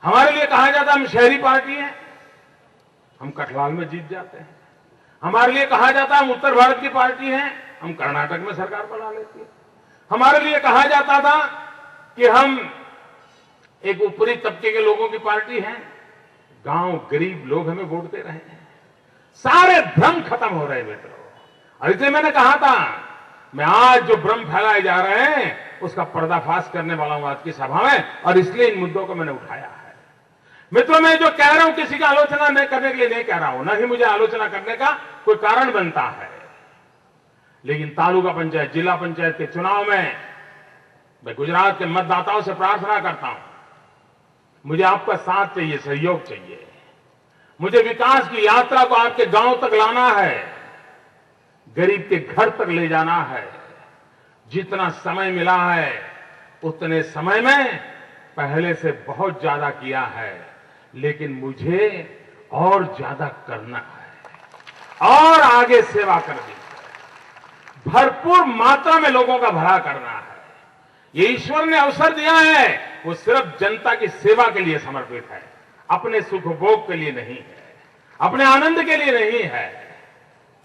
हमारे लिए कहा जाता है हम शहरी पार्टी हैं, हम कठलाल में जीत जाते हैं। हमारे लिए कहा जाता है हम उत्तर भारत की पार्टी हैं, हम कर्नाटक में सरकार बना लेती है। हमारे लिए कहा जाता था कि हम एक ऊपरी तबके के लोगों की पार्टी हैं, गांव गरीब लोग हमें वोट दे रहे हैं। सारे भ्रम खत्म हो रहे मित्रों। और इसलिए मैंने कहा था मैं आज जो भ्रम फैलाए जा रहे हैं उसका पर्दाफाश करने वाला हूं आज की सभा में, और इसलिए इन मुद्दों को मैंने उठाया है। मित्रों, मैं जो कह रहा हूं किसी की आलोचना नहीं करने के लिए नहीं कह रहा हूं, न ही मुझे आलोचना करने का कोई कारण बनता है। लेकिन तालुका पंचायत, जिला पंचायत के चुनाव में मैं गुजरात के मतदाताओं से प्रार्थना करता हूं, मुझे आपका साथ चाहिए, सहयोग चाहिए। मुझे विकास की यात्रा को आपके गांव तक लाना है, गरीब के घर तक ले जाना है। जितना समय मिला है उतने समय में पहले से बहुत ज्यादा किया है, लेकिन मुझे और ज्यादा करना है और आगे सेवा करनी है, भरपूर मात्रा में लोगों का भला करना है। ये ईश्वर ने अवसर दिया है, वो सिर्फ जनता की सेवा के लिए समर्पित है, अपने सुख भोग के लिए नहीं है, अपने आनंद के लिए नहीं है,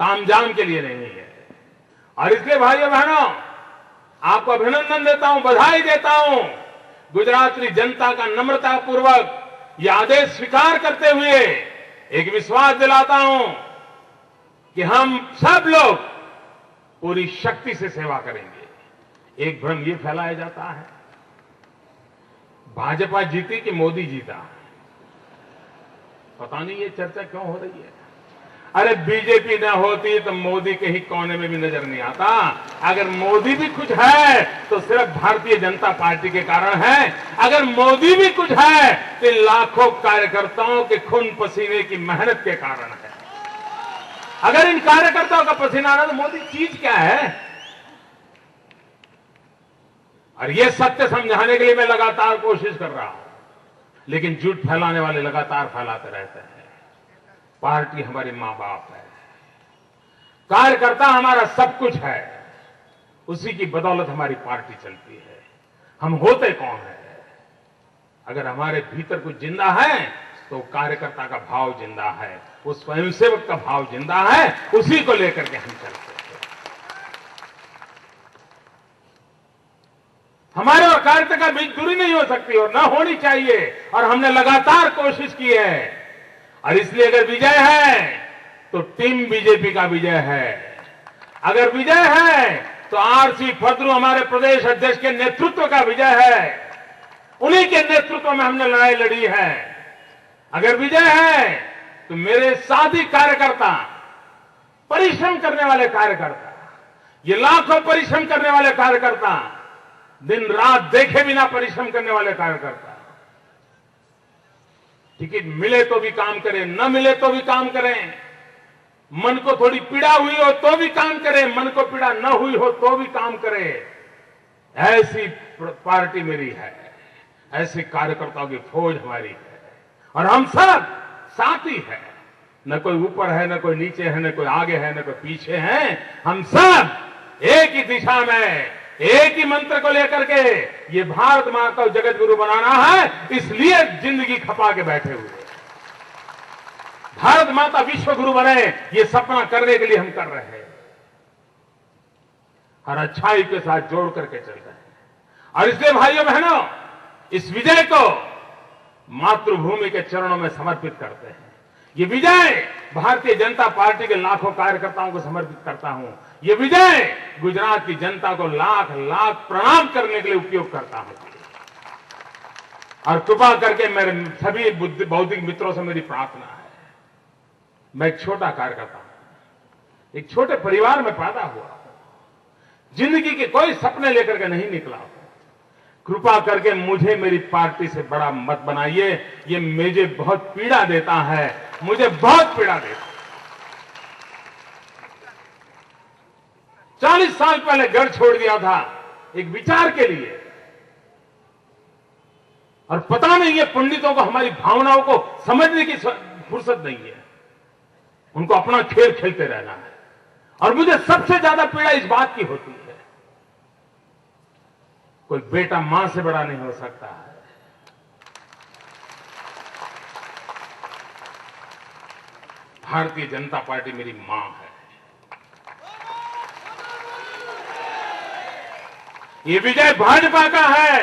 तामझाम के लिए नहीं है। और इसलिए भाइयों बहनों, आपको अभिनंदन देता हूं, बधाई देता हूं। गुजराती जनता का नम्रता पूर्वक यह आदेश स्वीकार करते हुए एक विश्वास दिलाता हूं कि हम सब लोग पूरी शक्ति से सेवा करेंगे। एक भ्रम यह फैलाया जाता है भाजपा जीती कि मोदी जीता, पता नहीं ये चर्चा क्यों हो रही है। अरे बीजेपी न होती तो मोदी कहीं कोने में भी नजर नहीं आता। अगर मोदी भी कुछ है तो सिर्फ भारतीय जनता पार्टी के कारण है। अगर मोदी भी कुछ है तो लाखों कार्यकर्ताओं के खून पसीने की मेहनत के कारण है। अगर इन कार्यकर्ताओं का पसीना ना तो मोदी चीज क्या है। और यह सत्य समझाने के लिए मैं लगातार कोशिश कर रहा हूं, लेकिन झूठ फैलाने वाले लगातार फैलाते रहते हैं। पार्टी हमारे मां बाप है, कार्यकर्ता हमारा सब कुछ है, उसी की बदौलत हमारी पार्टी चलती है। हम होते कौन है? अगर हमारे भीतर कुछ जिंदा है तो कार्यकर्ता का भाव जिंदा है, वो स्वयंसेवक का भाव जिंदा है, उसी को लेकर के हम चलते हैं। हमारे और कार्यकर्ता का बीच दूरी नहीं हो सकती और न होनी चाहिए, और हमने लगातार कोशिश की है। और इसलिए अगर विजय है तो टीम बीजेपी का विजय है। अगर विजय है तो आरसी फदरू हमारे प्रदेश अध्यक्ष के नेतृत्व का विजय है, उन्हीं के नेतृत्व में हमने लड़ाई लड़ी है। अगर विजय है तो मेरे साथी कार्यकर्ता, परिश्रम करने वाले कार्यकर्ता, ये लाखों परिश्रम करने वाले कार्यकर्ता, दिन रात देखे बिना परिश्रम करने वाले कार्यकर्ता, टिकट मिले तो भी काम करें, न मिले तो भी काम करें, मन को थोड़ी पीड़ा हुई हो तो भी काम करें, मन को पीड़ा न हुई हो तो भी काम करें। ऐसी पार्टी मेरी है, ऐसे कार्यकर्ताओं की फौज हमारी है, और हम सब साथी हैं। न कोई ऊपर है, न कोई नीचे है, न कोई आगे है, न कोई पीछे है। हम सब एक ही दिशा में, एक ही मंत्र को लेकर के ये भारत मां को जगत गुरु बनाना है, इसलिए जिंदगी खपा के बैठे हुए। भारत माता विश्व गुरु बने, ये सपना करने के लिए हम कर रहे हैं। हर अच्छाई के साथ जोड़ करके चल रहे हैं। और इसलिए भाइयों बहनों, इस विजय को मातृभूमि के चरणों में समर्पित करते हैं। ये विजय भारतीय जनता पार्टी के लाखों कार्यकर्ताओं को समर्पित करता हूं। ये विजय गुजरात की जनता को लाख लाख प्रणाम करने के लिए उपयोग करता हूं। और कृपा करके मेरे सभी बौद्धिक मित्रों से मेरी प्रार्थना है, मैं एक छोटा कार्यकर्ता हूं, एक छोटे परिवार में पैदा हुआ हूं, जिंदगी के कोई सपने लेकर के नहीं निकला हूं। कृपा करके मुझे मेरी पार्टी से बड़ा मत बनाइए। ये मुझे बहुत पीड़ा देता है, मुझे बहुत पीड़ा देता है। 40 साल पहले घर छोड़ दिया था एक विचार के लिए, और पता नहीं ये पंडितों को हमारी भावनाओं को समझने की फुर्सत नहीं है। उनको अपना खेल खेलते रहना है। और मुझे सबसे ज्यादा पीड़ा इस बात की होती है, कोई बेटा मां से बड़ा नहीं हो सकता है, भारतीय जनता पार्टी मेरी मां है। ये विजय भाजपा का है,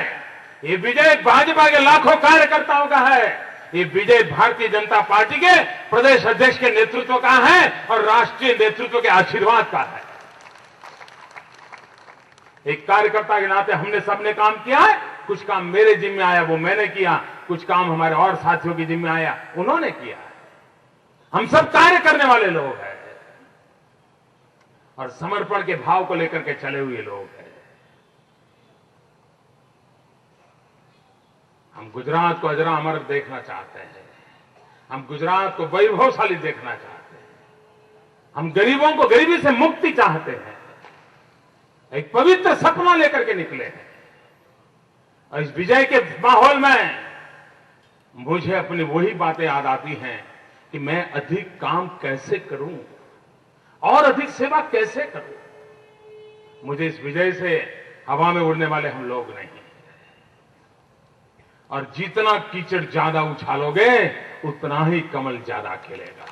ये विजय भाजपा के लाखों कार्यकर्ताओं का है, ये विजय भारतीय जनता पार्टी के प्रदेश अध्यक्ष के नेतृत्व का है और राष्ट्रीय नेतृत्व के आशीर्वाद का है। एक कार्यकर्ता के नाते हमने सबने काम किया है, कुछ काम मेरे जिम्मे आया वो मैंने किया, कुछ काम हमारे और साथियों की जिम्मे आया उन्होंने किया है। हम सब कार्य करने वाले लोग हैं और समर्पण के भाव को लेकर के चले हुए लोग हैं। हम गुजरात को अजरा अमर देखना चाहते हैं, हम गुजरात को वैभवशाली देखना चाहते हैं, हम गरीबों को गरीबी से मुक्ति चाहते हैं। एक पवित्र सपना लेकर के निकले हैं और इस विजय के माहौल में मुझे अपनी वही बातें याद आती हैं कि मैं अधिक काम कैसे करूं और अधिक सेवा कैसे करूं। मुझे इस विजय से हवा में उड़ने वाले हम लोग नहीं, और जितना कीचड़ ज्यादा उछालोगे उतना ही कमल ज्यादा खिलेगा।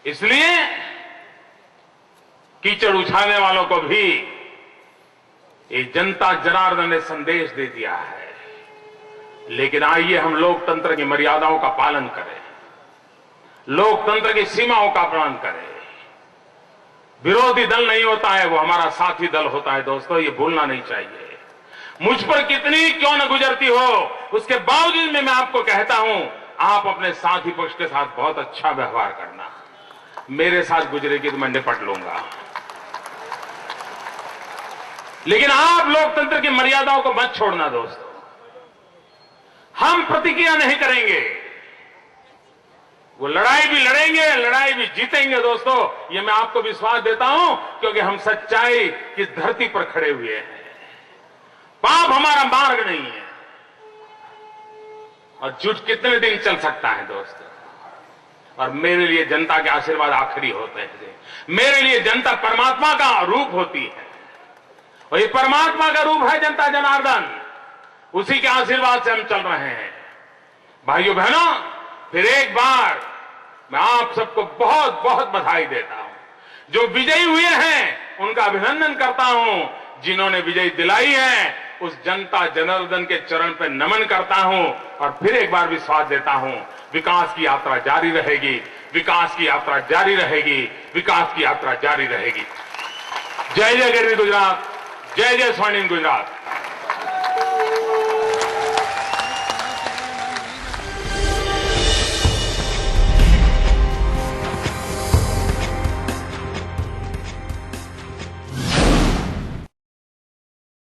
इसलिए कीचड़ उछालने वालों को भी ये जनता जनार्दन ने संदेश दे दिया है। लेकिन आइए हम लोकतंत्र की मर्यादाओं का पालन करें, लोकतंत्र की सीमाओं का पालन करें। विरोधी दल नहीं होता है, वो हमारा साथी दल होता है दोस्तों, ये भूलना नहीं चाहिए। मुझ पर कितनी क्यों न गुजरती हो, उसके बावजूद में मैं आपको कहता हूं, आप अपने साथी पक्ष के साथ बहुत अच्छा व्यवहार करना। मेरे साथ गुजरेगी तो मैं निपट लूंगा, लेकिन आप लोकतंत्र की मर्यादाओं को मत छोड़ना दोस्तों। हम प्रतिक्रिया नहीं करेंगे, वो लड़ाई भी लड़ेंगे, लड़ाई भी जीतेंगे दोस्तों, ये मैं आपको विश्वास देता हूं, क्योंकि हम सच्चाई की धरती पर खड़े हुए हैं। पाप हमारा मार्ग नहीं है और झूठ कितने दिन चल सकता है दोस्तों। और मेरे लिए जनता के आशीर्वाद आखिरी होते हैं। मेरे लिए जनता परमात्मा का रूप होती है और ये परमात्मा का रूप है जनता जनार्दन, उसी के आशीर्वाद से हम चल रहे हैं। भाइयों बहनों, फिर एक बार मैं आप सबको बहुत बहुत बधाई देता हूं। जो विजयी हुए हैं उनका अभिनंदन करता हूं, जिन्होंने विजय दिलाई है उस जनता जनार्दन के चरण पर नमन करता हूं और फिर एक बार विश्वास देता हूं, विकास की यात्रा जारी रहेगी, विकास की यात्रा जारी रहेगी, विकास की यात्रा जारी रहेगी। जय जय गरवी गुजरात, जय जय स्वर्णिम गुजरात।